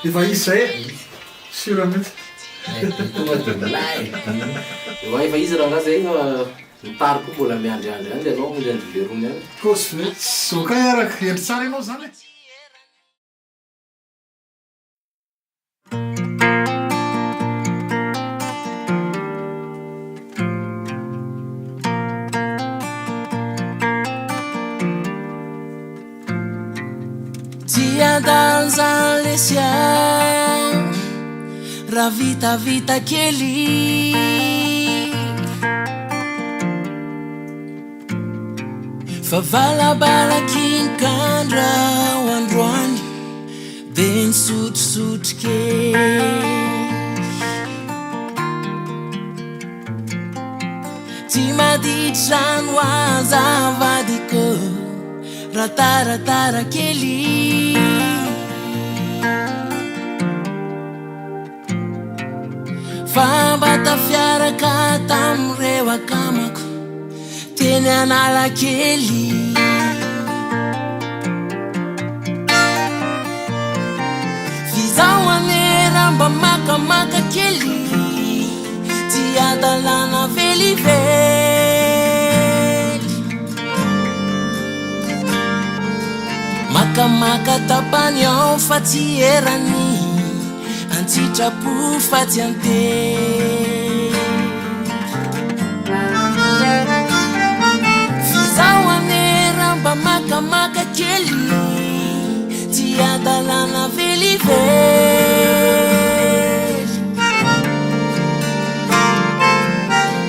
Efa izy sûrement. Tonga de milay. Efa izy raha zay mitary koa mbola miandriandry any anao miandry verony any. Kosy ve soka araka endry tsara ianao zany. Danza lesia raha vita kely fa valabalaky nikandra ho androany de nisotrosotro kely tsy maditry rano azavadiko raha taratara kely famba tafiaraka tamireo akamako teny Analakely fizaho anera mba makamaka kely tsy adalana velively makamaka tapany ao fa tsy erany antsitrapo fa tsy antery fizaho anera mba makamaka kely tsy adalana velively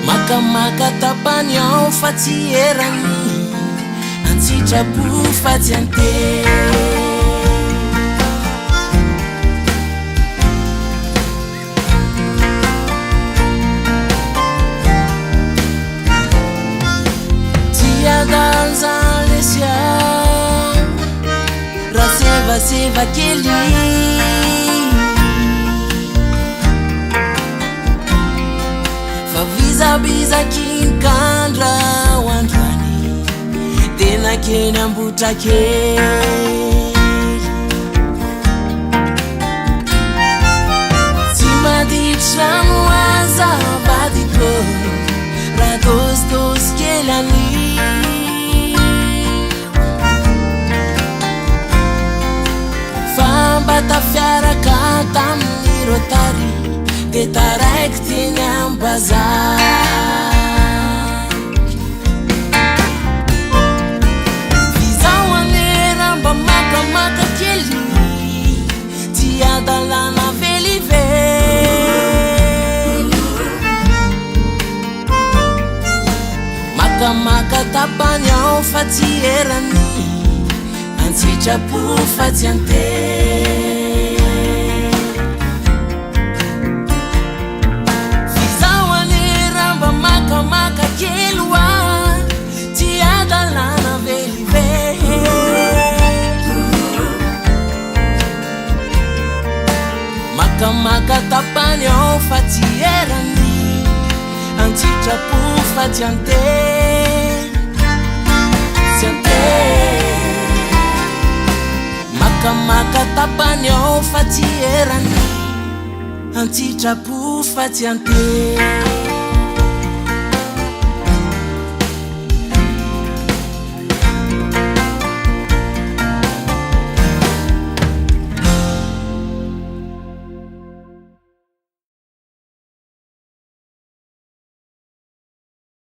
makamaka tapany ao fa tsy erany antsitrapo fa tsy antery danza lesia raha seva kely fa vizabizaky nikandra ho androany de nakeny ambotra kely tsy maditry rano azavadiko raha dosydosy kely any tafiaraka tamin'ny rotary de taraiky teny ambazary fizaho anera mba makamaka kely tsy adalana velively makamaka tapany ao fa tsy erany antsitrapo fa tsy antery fizaho anera mba makamaka kely oa tsy adalana velively makamaka tapany ao fa tsy erany antsitrapo fa tsy antery tsy antery makamaka tapany ao fa tsy erany antsitrapo fa tsy antery